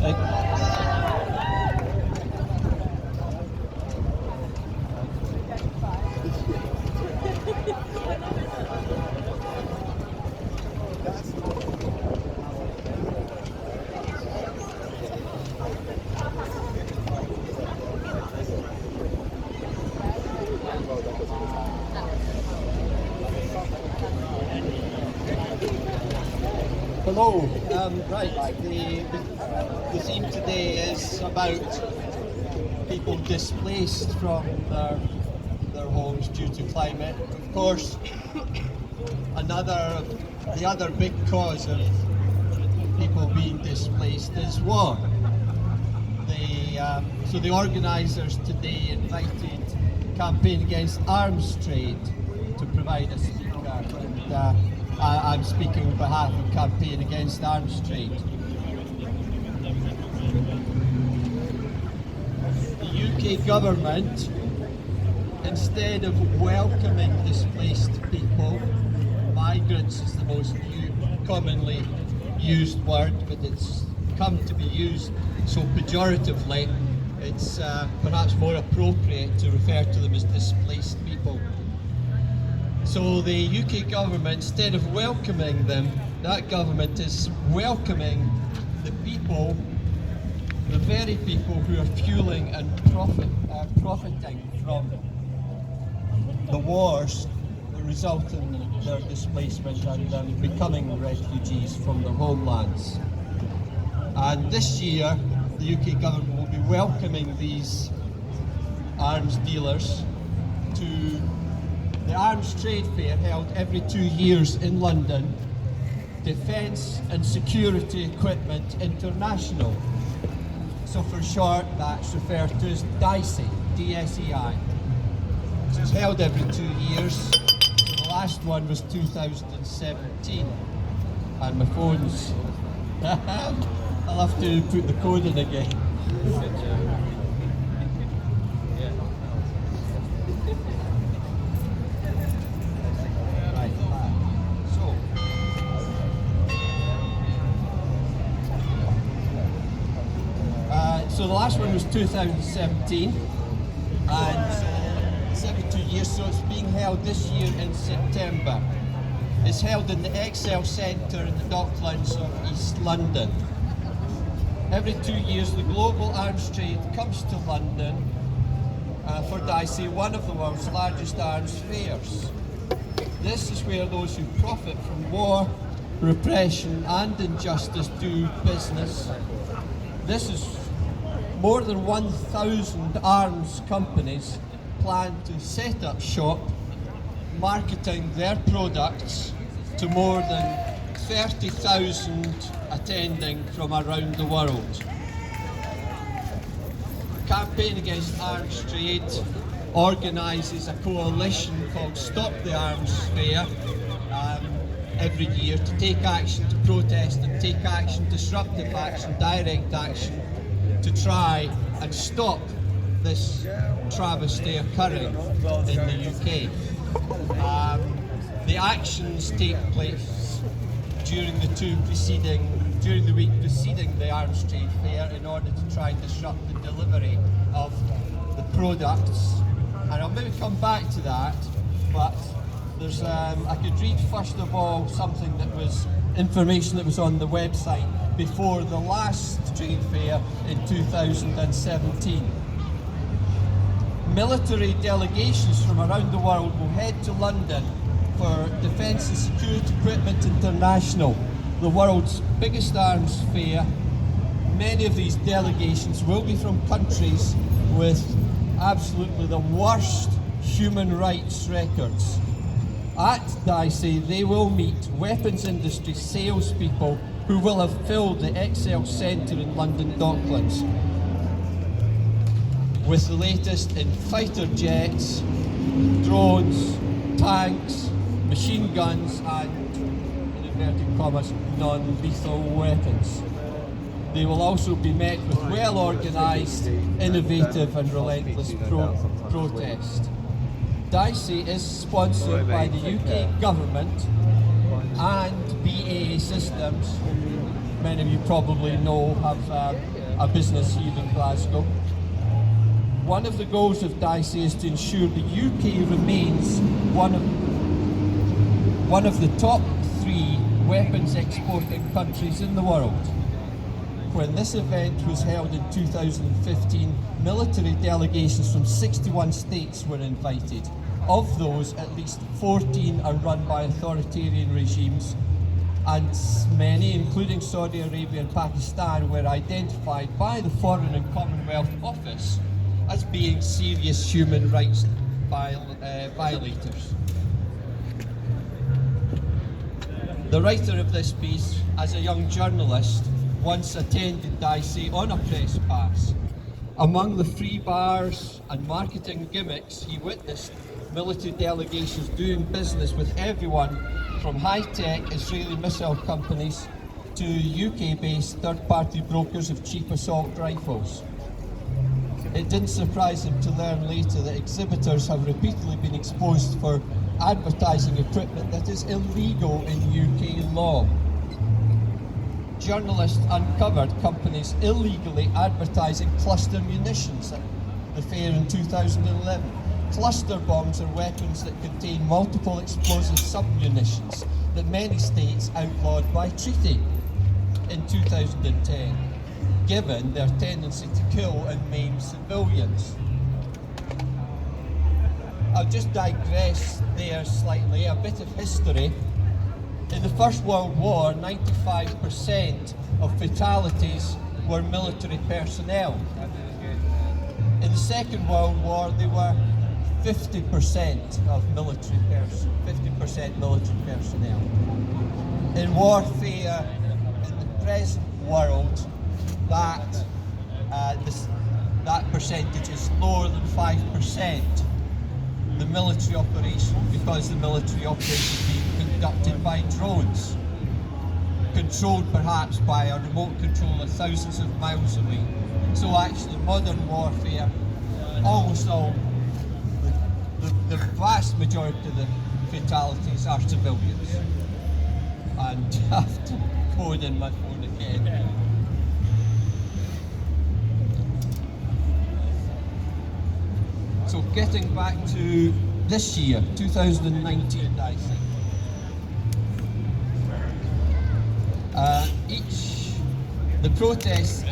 Hello. Right. The theme today is about people displaced from their homes due to climate. Of course, the other big cause of people being displaced is war. So the organisers today invited Campaign Against Arms Trade to provide a speaker. And, I'm speaking on behalf of Campaign Against Arms Trade. The UK government, instead of welcoming displaced people, migrants is the most commonly used word, but it's come to be used so pejoratively, it's perhaps more appropriate to refer to them as displaced people. So the UK government, instead of welcoming them, that government is welcoming the people, the very people who are fueling and profiting from the wars that result in their displacement and them becoming refugees from their homelands. And this year, the UK government will be welcoming these arms dealers to the Arms Trade Fair held every 2 years in London, Defence and Security Equipment International. So for short, that's referred to as DSEI, D-S-E-I. So it's held every 2 years. So the last one was 2017. And my phone's... I'll have to put the code in again. So the last one was 2017, and it's every 2 years, so it's being held this year in September. It's held in the Excel Centre in the Docklands of East London. Every 2 years the global arms trade comes to London for DSEI, one of the world's largest arms fairs. This is where those who profit from war, repression and injustice do business. This is more than 1,000 arms companies plan to set up shop, marketing their products to more than 30,000 attending from around the world. Campaign Against Arms Trade organises a coalition called Stop the Arms Fair every year to take action, to protest and take action, disruptive action, direct action, to try and stop this travesty occurring in the UK. The actions take place during the week preceding the Arms Trade Fair in order to try and disrupt the delivery of the products. And I'll maybe come back to that, but there's I could read first of all something that was information that was on the website before the last trade fair in 2017. Military delegations from around the world will head to London for Defence and Security Equipment International, the world's biggest arms fair. Many of these delegations will be from countries with absolutely the worst human rights records. At DSEI, they will meet weapons industry salespeople who will have filled the Excel Centre in London Docklands with the latest in fighter jets, drones, tanks, machine guns and, in inverted commas, non-lethal weapons. They will also be met with well-organised, innovative and relentless protest. DSEI is sponsored by the UK government and BAE Systems, many of you probably know, have a business here in Glasgow. One of the goals of Dicey is to ensure the UK remains one of the top 3 weapons exporting countries in the world. When this event was held in 2015, military delegations from 61 states were invited. Of those, at least 14 are run by authoritarian regimes, and many, including Saudi Arabia and Pakistan, were identified by the Foreign and Commonwealth Office as being serious human rights violators. The writer of this piece, as a young journalist, once attended Dicey on a press pass. Among the free bars and marketing gimmicks, he witnessed military delegations doing business with everyone from high-tech Israeli missile companies to UK-based third-party brokers of cheap assault rifles. It didn't surprise him to learn later that exhibitors have repeatedly been exposed for advertising equipment that is illegal in UK law. Journalists uncovered companies illegally advertising cluster munitions at the fair in 2011. Cluster bombs are weapons that contain multiple explosive submunitions that many states outlawed by treaty in 2010, given their tendency to kill and maim civilians. I'll just digress there slightly, a bit of history. In the First World War, 95% of fatalities were military personnel. In the Second World War, they were 50% of military personnel. In warfare in the present world, that percentage is lower than 5%. The military operation, because the military operation is being conducted by drones, controlled perhaps by a remote controller thousands of miles away. So actually modern warfare, almost all, the vast majority of the fatalities are civilians. And I have to code in my phone again. So getting back to this year, 2019 Dicey. The protests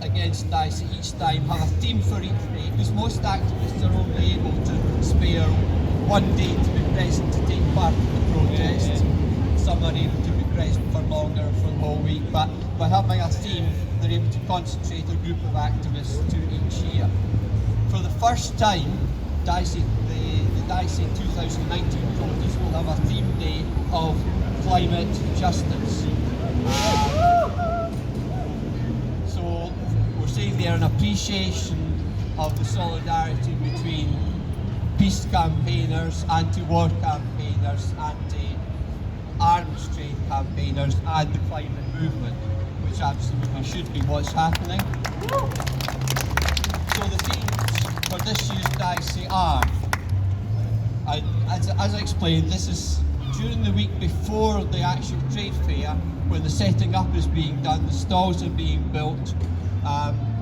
against Dicey each time have a theme for each day, because most activists are only able to spare one day to be present to take part in the protest. Some are able to be present for longer, for the whole week, but by having a theme, they're able to concentrate a group of activists to each year. For the first time, Dicey, the Dicey 2019 protest will have a theme day of climate justice. So we're seeing there an appreciation of the solidarity between peace campaigners, anti-war campaigners, anti-arms trade campaigners and the climate movement, which absolutely should be what's happening. So the themes for this year's Dicey are, as I explained, this is during the week before the actual trade fair, when the setting up is being done, the stalls are being built,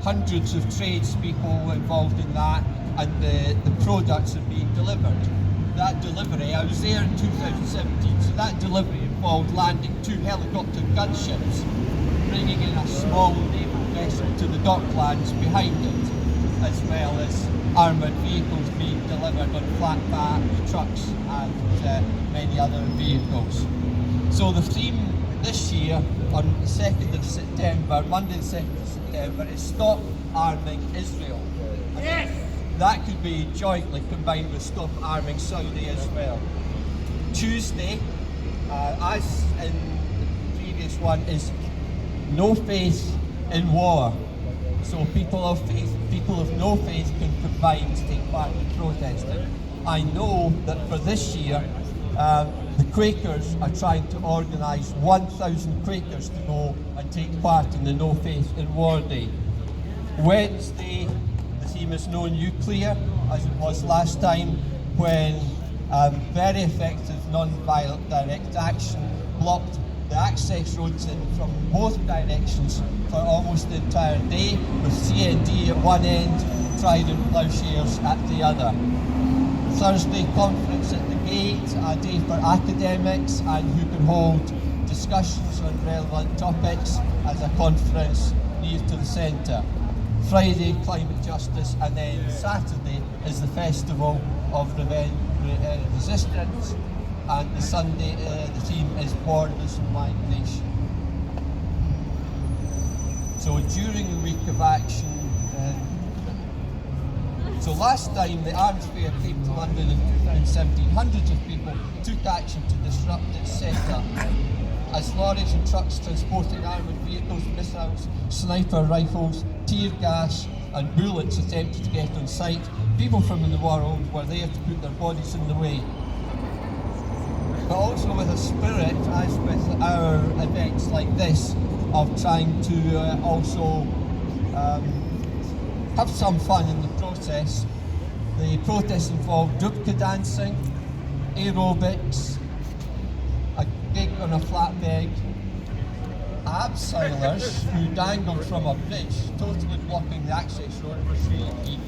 hundreds of tradespeople involved in that, and the products are being delivered. That delivery, I was there in 2017, so that delivery involved landing 2 helicopter gunships, bringing in a small naval vessel to the docklands behind it, as well as armoured vehicles being delivered on flatback trucks and many other vehicles. So the theme this year, on the 2nd of September, Monday the 2nd of September, is Stop Arming Israel. Yes! That could be jointly combined with Stop Arming Saudi as well. Tuesday, as in the previous one, is No Faith in War. So people of faith, people of no faith can combine to take part in protesting. I know that for this year, the Quakers are trying to organise 1,000 Quakers to go and take part in the No Faith in War Day. Wednesday, the theme is No Nuclear, as it was last time, when very effective non-violent direct action blocked the access roads in from both directions for almost the entire day, with CND at one end, Trident Ploughshares at the other. Thursday conference at the gate, a day for academics and who can hold discussions on relevant topics as a conference near to the centre. Friday, climate justice, and then Saturday is the festival of resistance, and the Sunday the theme is borders and migration. So during the week of action, so last time the Arms Fair came to London in 2017, hundreds of people took action to disrupt its setup. As lorries and trucks transporting armoured vehicles, missiles, sniper rifles, tear gas and bullets attempted to get on site, people from the world were there to put their bodies in the way. But also with a spirit, as with our events like this, of trying to also have some fun in the process. The protest involved dubka dancing, aerobics, a gig on a flatbed, abseilers who dangled from a bridge, totally blocking the access road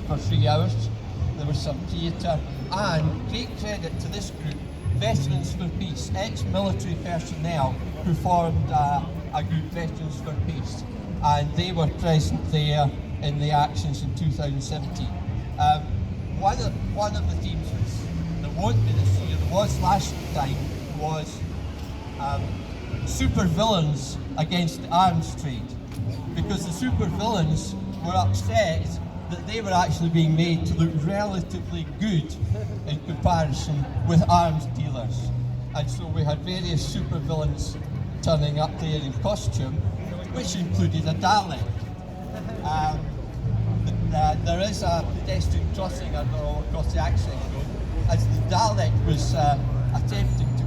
for 3 hours. There was some theatre, and great credit to this group, Veterans for Peace, ex-military personnel who formed a group, Veterans for Peace, and they were present there in the actions in 2017. One of the themes that won't be this year, was last time, was super villains against the arms trade, because the super villains were upset that they were actually being made to look relatively good in comparison with arms dealers. And so we had various super villains turning up there in costume, which included a Dalek. There is a pedestrian crossing across the access road. As the Dalek was attempting to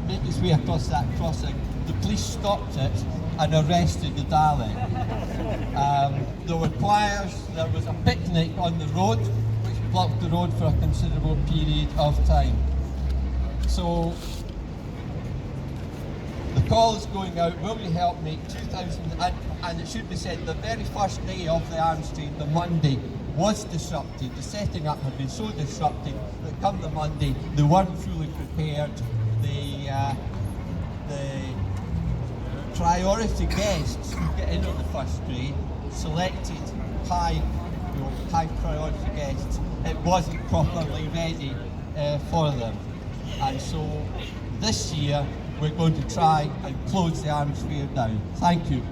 make its way across that crossing, the police stopped it and arrested the Dalek. There were choirs, there was a picnic on the road, which blocked the road for a considerable period of time. So the call is going out, will you help make 2000, and it should be said, the very first day of the arms trade, the Monday, was disrupted. The setting up had been so disrupted that come the Monday, they weren't fully prepared. The priority guests who get in on the first day, selected high priority guests, it wasn't properly ready for them. And so this year, we're going to try and close the arms fair down. Thank you.